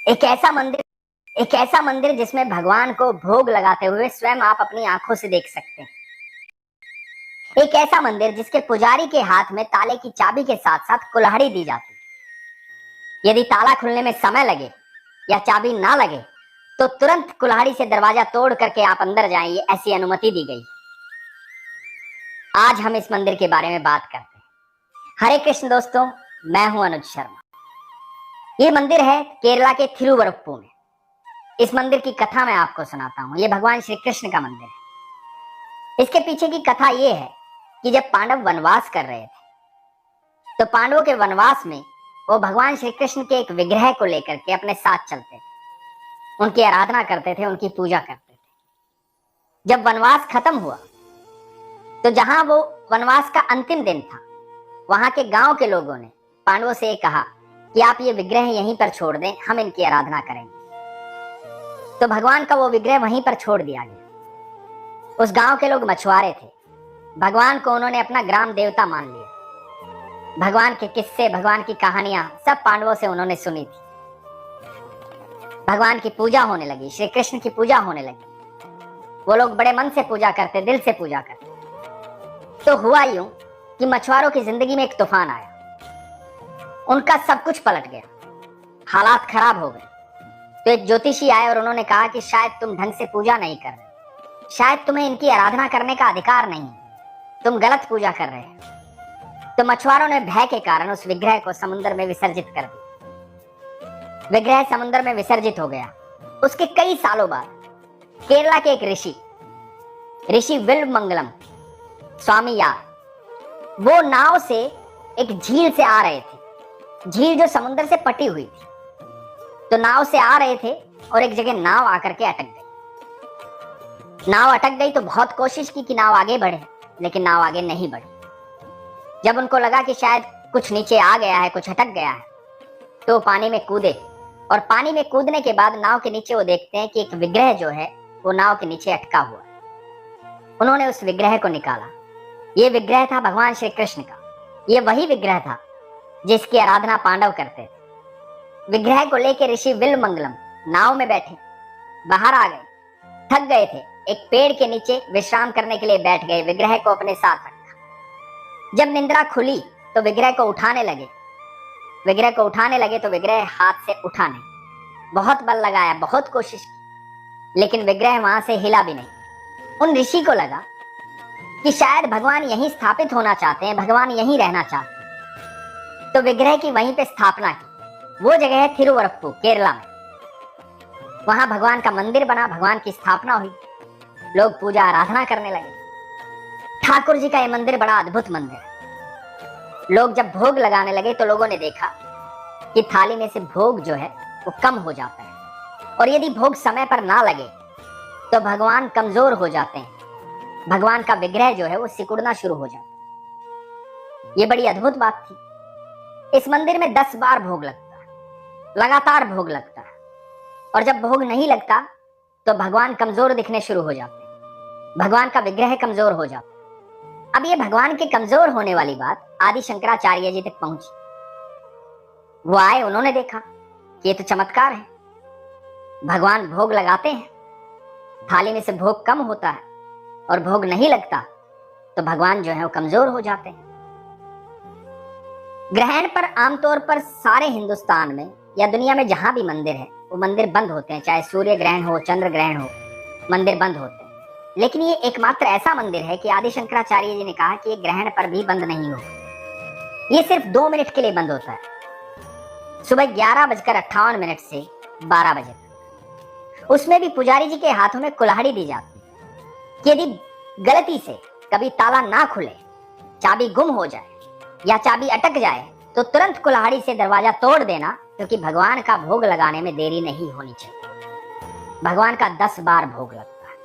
एक ऐसा मंदिर जिसमें भगवान को भोग लगाते हुए स्वयं आप अपनी आंखों से देख सकते हैं। एक ऐसा मंदिर जिसके पुजारी के हाथ में ताले की चाबी के साथ साथ कुल्हाड़ी दी जाती है। यदि ताला खुलने में समय लगे या चाबी ना लगे तो तुरंत कुल्हाड़ी से दरवाजा तोड़ करके आप अंदर जाएंगे, ऐसी अनुमति दी गई। आज हम इस मंदिर के बारे में बात करते हैं। हरे कृष्ण दोस्तों, मैं हूं अनुज शर्मा। ये मंदिर है केरला के थिरुवरुप्पुर में। इस मंदिर की कथा मैं आपको सुनाता हूं। ये भगवान श्री कृष्ण का मंदिर है। इसके पीछे की कथा ये है कि जब पांडव वनवास कर रहे थे तो पांडवों के वनवास में वो भगवान श्री कृष्ण के एक विग्रह को लेकर के अपने साथ चलते थे, उनकी आराधना करते थे, उनकी पूजा करते थे। जब वनवास खत्म हुआ तो जहां वो वनवास का अंतिम दिन था, वहां के गांव के लोगों ने पांडवों से कहा कि आप ये विग्रह यहीं पर छोड़ दें, हम इनकी आराधना करेंगे। तो भगवान का वो विग्रह वहीं पर छोड़ दिया गया। उस गांव के लोग मछुआरे थे। भगवान को उन्होंने अपना ग्राम देवता मान लिया। भगवान के किस्से, भगवान की कहानियां सब पांडवों से उन्होंने सुनी थी। भगवान की पूजा होने लगी, श्री कृष्ण की पूजा होने लगी। वो लोग बड़े मन से पूजा करते, दिल से पूजा करते। तो हुआ यूं कि मछुआरों की जिंदगी में एक तूफान आया। उनका सब कुछ पलट गया, हालात खराब हो गए। तो एक ज्योतिषी आए और उन्होंने कहा कि शायद तुम ढंग से पूजा नहीं कर रहे, शायद तुम्हें इनकी आराधना करने का अधिकार नहीं है, तुम गलत पूजा कर रहे हो। तो मछुआरों ने भय के कारण उस विग्रह को समुद्र में विसर्जित कर दिया। विग्रह समुद्र में विसर्जित हो गया। उसके कई सालों बाद केरला के एक ऋषि विल्वमंगलम स्वामी यार, वो नाव से एक झील से आ रहे थे। झील जो समुद्र से पटी हुई थी। तो नाव से आ रहे थे और एक जगह नाव आकर के अटक गई। नाव अटक गई तो बहुत कोशिश की कि नाव आगे बढ़े, लेकिन नाव आगे नहीं बढ़ी। जब उनको लगा कि शायद कुछ नीचे आ गया है, कुछ अटक गया है, तो पानी में कूदे। और पानी में कूदने के बाद नाव के नीचे वो देखते हैं कि एक विग्रह जो है वो नाव के नीचे अटका हुआ है। उन्होंने उस विग्रह को निकाला। ये विग्रह था भगवान श्री कृष्ण का। ये वही विग्रह था जिसकी आराधना पांडव करते थे। विग्रह को लेकर ऋषि विल्वमंगलम नाव में बैठे, बाहर आ गए, थक गए थे, एक पेड़ के नीचे विश्राम करने के लिए बैठ गए, विग्रह को अपने साथ रखा। जब निंद्रा खुली तो विग्रह को उठाने लगे तो विग्रह हाथ से उठा नहीं। बहुत बल लगाया, बहुत कोशिश की, लेकिन विग्रह वहां से हिला भी नहीं। उन ऋषि को लगा कि शायद भगवान यहीं स्थापित होना चाहते हैं, भगवान यहीं रहना चाहते हैं। तो विग्रह की वहीं पे स्थापना की। वो जगह है थिरुवरुप्पुर, केरला में। वहां भगवान का मंदिर बना, भगवान की स्थापना हुई, लोग पूजा आराधना करने लगे। ठाकुर जी का ये मंदिर बड़ा अद्भुत मंदिर है। लोग जब भोग लगाने लगे तो लोगों ने देखा कि थाली में से भोग जो है वो कम हो जाता है, और यदि भोग समय पर ना लगे तो भगवान कमजोर हो जाते हैं। भगवान का विग्रह जो है वो सिकुड़ना शुरू हो जाता है। ये बड़ी अद्भुत बात थी। इस मंदिर में 10 बार भोग लगता है, लगातार भोग लगता है। और जब भोग नहीं लगता तो भगवान कमजोर दिखने शुरू हो जाते हैं, भगवान का विग्रह कमजोर हो जाता है। अब ये भगवान के कमजोर होने वाली बात आदि शंकराचार्य जी तक पहुंची। वो आए, उन्होंने देखा कि ये तो चमत्कार है। भगवान भोग लगाते हैं, थाली में से भोग कम होता है, और भोग नहीं लगता तो भगवान जो है वो कमजोर हो जाते हैं। ग्रहण पर आमतौर पर सारे हिंदुस्तान में या दुनिया में जहां भी मंदिर है वो मंदिर बंद होते हैं, चाहे सूर्य ग्रहण हो, चंद्र ग्रहण हो, मंदिर बंद होते हैं। लेकिन ये एकमात्र ऐसा मंदिर है कि आदि शंकराचार्य जी ने कहा कि ये ग्रहण पर भी बंद नहीं होगा। ये सिर्फ 2 मिनट के लिए बंद होता है, सुबह 11:58 से 12 बजे तक। उसमें भी पुजारी जी के हाथों में कुल्हाड़ी दी जाती है कि यदि गलती से कभी ताला ना खुले, चाबी गुम हो जाए या चाबी अटक जाए तो तुरंत कुल्हाड़ी से दरवाजा तोड़ देना, क्योंकि भगवान का भोग लगाने में देरी नहीं होनी चाहिए। भगवान का 10 बार भोग लगता है।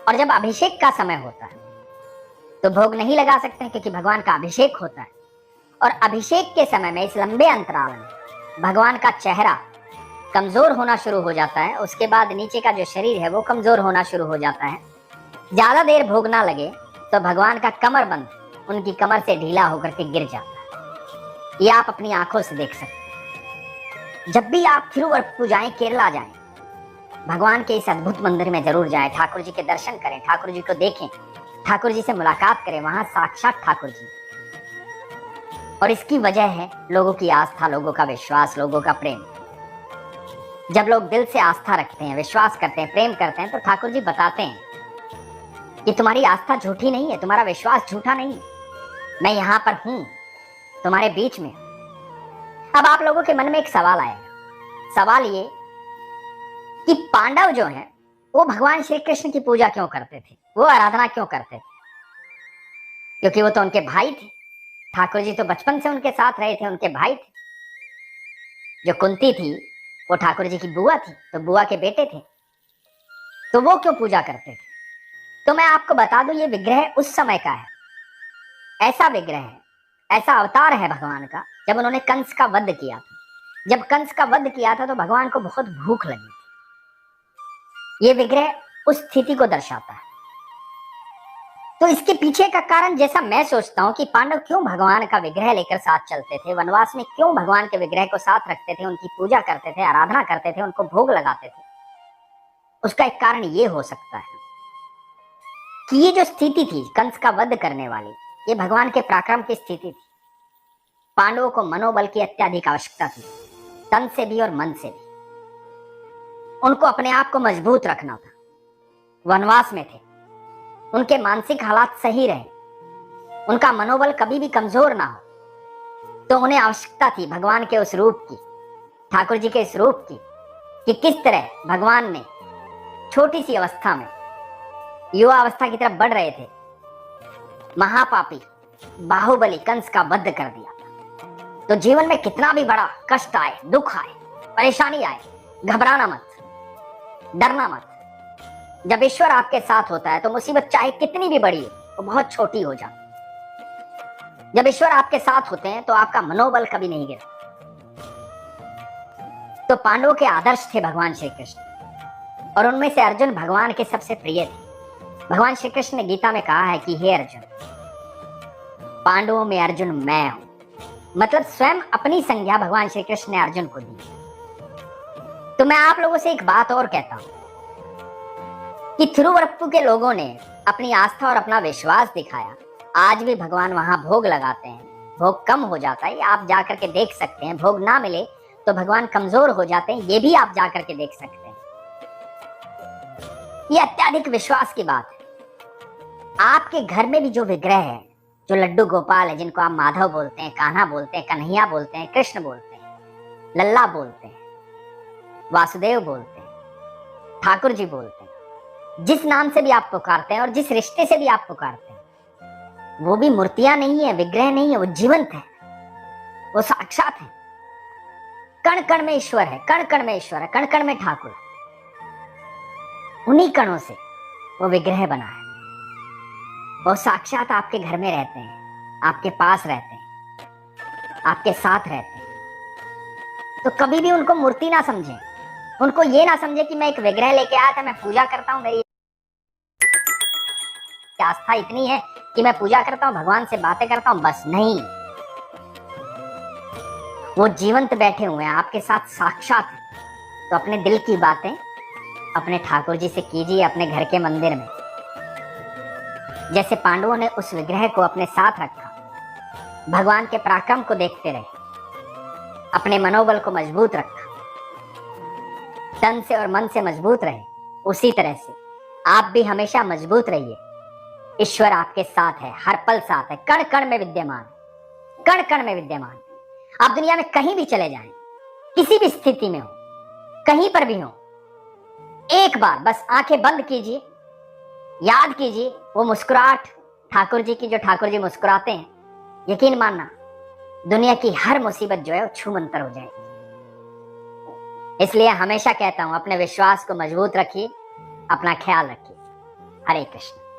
और जब अभिषेक का समय होता है तो भोग नहीं लगा सकते, क्योंकि भगवान का अभिषेक होता है। और अभिषेक के समय में इस लंबे अंतराल में भगवान का चेहरा कमजोर होना शुरू हो जाता है। उसके बाद नीचे का जो शरीर है वो कमजोर होना शुरू हो जाता है। ज्यादा देर भोग ना लगे तो भगवान का कमरबंद उनकी कमर से ढीला होकर के गिर जाता है। ये आप अपनी आंखों से देख सकते हैं। जब भी आप तिरुवरुपुर जाएं, केरला जाएं, भगवान के इस अद्भुत मंदिर में जरूर जाएं, ठाकुर जी के दर्शन करें, ठाकुर जी को देखें, ठाकुर जी से मुलाकात करें। वहां साक्षात ठाकुर जी, और इसकी वजह है लोगों की आस्था, लोगों का विश्वास, लोगों का प्रेम। जब लोग दिल से आस्था रखते हैं, विश्वास करते हैं, प्रेम करते हैं, तो ठाकुर जी बताते हैं कि तुम्हारी आस्था झूठी नहीं है, तुम्हारा विश्वास झूठा नहीं है, मैं यहां पर हूं, तुम्हारे बीच में। अब आप लोगों के मन में एक सवाल आएगा। सवाल ये कि पांडव जो हैं वो भगवान श्री कृष्ण की पूजा क्यों करते थे, वो आराधना क्यों करते थे? क्योंकि वो तो उनके भाई थे। ठाकुर जी तो बचपन से उनके साथ रहे थे, उनके भाई थे। जो कुंती थी वो ठाकुर जी की बुआ थी, तो बुआ के बेटे थे, तो वो क्यों पूजा करते थे? तो मैं आपको बता दूं, ये विग्रह उस समय का है। ऐसा विग्रह है, ऐसा अवतार है भगवान का, जब उन्होंने कंस का वध किया था। जब कंस का वध किया था तो भगवान को बहुत भूख लगी। ये विग्रह उस स्थिति को दर्शाता है। तो इसके पीछे का कारण, जैसा मैं सोचता हूं कि पांडव क्यों भगवान का विग्रह लेकर साथ चलते थे, वनवास में क्यों भगवान के विग्रह को साथ रखते थे, उनकी पूजा करते थे, आराधना करते थे, उनको भोग लगाते थे, उसका एक कारण ये हो सकता है कि ये जो स्थिति थी कंस का वध करने वाली, ये भगवान के पराक्रम की स्थिति थी। पांडवों को मनोबल की अत्यधिक आवश्यकता थी, तन से भी और मन से भी। उनको अपने आप को मजबूत रखना था। वनवास में थे, उनके मानसिक हालात सही रहे, उनका मनोबल कभी भी कमजोर ना हो, तो उन्हें आवश्यकता थी भगवान के उस रूप की, ठाकुर जी के इस रूप की, कि किस तरह भगवान ने छोटी सी अवस्था में, युवा अवस्था की तरफ बढ़ रहे थे, महापापी बाहुबली कंस का वध कर दिया। तो जीवन में कितना भी बड़ा कष्ट आए, दुख आए, परेशानी आए, घबराना मत, डरना मत। जब ईश्वर आपके साथ होता है तो मुसीबत चाहे कितनी भी बड़ी हो, वो बहुत छोटी हो जाती। जब ईश्वर आपके साथ होते हैं तो आपका मनोबल कभी नहीं गिरता। तो पांडवों के आदर्श थे भगवान श्री कृष्ण, और उनमें से अर्जुन भगवान के सबसे प्रिय थे। भगवान श्री कृष्ण ने गीता में कहा है कि हे अर्जुन, पांडवों में अर्जुन मैं हूं। मतलब स्वयं अपनी संज्ञा भगवान श्री कृष्ण ने अर्जुन को दी। तो मैं आप लोगों से एक बात और कहता हूं कि तिरुवरुपुर के लोगों ने अपनी आस्था और अपना विश्वास दिखाया। आज भी भगवान वहां भोग लगाते हैं, भोग कम हो जाता है, आप जाकर के देख सकते हैं। भोग ना मिले तो भगवान कमजोर हो जाते हैं, ये भी आप जाकर के देख सकते हैं। ये अत्यधिक विश्वास की बात है। आपके घर में भी जो विग्रह है, जो लड्डू गोपाल है, जिनको आप माधव बोलते हैं, कान्हा बोलते हैं, कन्हैया बोलते हैं, कृष्ण बोलते हैं, लल्ला बोलते हैं, वासुदेव बोलते हैं, ठाकुर जी बोलते हैं, जिस नाम से भी आप पुकारते हैं और जिस रिश्ते से भी आप पुकारते हैं, वो भी मूर्तियां नहीं है, विग्रह नहीं है, वो जीवंत है, वो साक्षात है। कण कण में ईश्वर है, कण कण में ईश्वर है, कण कण में ठाकुर। उन्हीं कणों से वो विग्रह बना है। वो साक्षात आपके घर में रहते हैं, आपके पास रहते हैं, आपके साथ रहते हैं। तो कभी भी उनको मूर्ति ना समझें, उनको ये ना समझे कि मैं एक विग्रह लेके आया था, मैं पूजा करता हूं, मेरी आस्था इतनी है कि मैं पूजा करता हूं, भगवान से बातें करता हूं, बस नहीं। वो जीवंत बैठे हुए हैं आपके साथ, साक्षात। तो अपने दिल की बातें अपने ठाकुर जी से कीजिए, अपने घर के मंदिर में। जैसे पांडवों ने उस विग्रह को अपने साथ रखा, भगवान के पराक्रम को देखते रहे, अपने मनोबल को मजबूत रखा, तन से और मन से मजबूत रहे, उसी तरह से आप भी हमेशा मजबूत रहिए। ईश्वर आपके साथ है, हर पल साथ है, कण कण में विद्यमान, कण कण में विद्यमान। आप दुनिया में कहीं भी चले जाएं, किसी भी स्थिति में हो, कहीं पर भी हो, एक बार बस आंखें बंद कीजिए, याद कीजिए वो मुस्कुराहट ठाकुर जी की, जो ठाकुर जी मुस्कुराते हैं। यकीन मानना, दुनिया की हर मुसीबत जो है वो छूमंतर हो जाएगी। इसलिए हमेशा कहता हूं, अपने विश्वास को मजबूत रखिए, अपना ख्याल रखिए। हरे कृष्ण।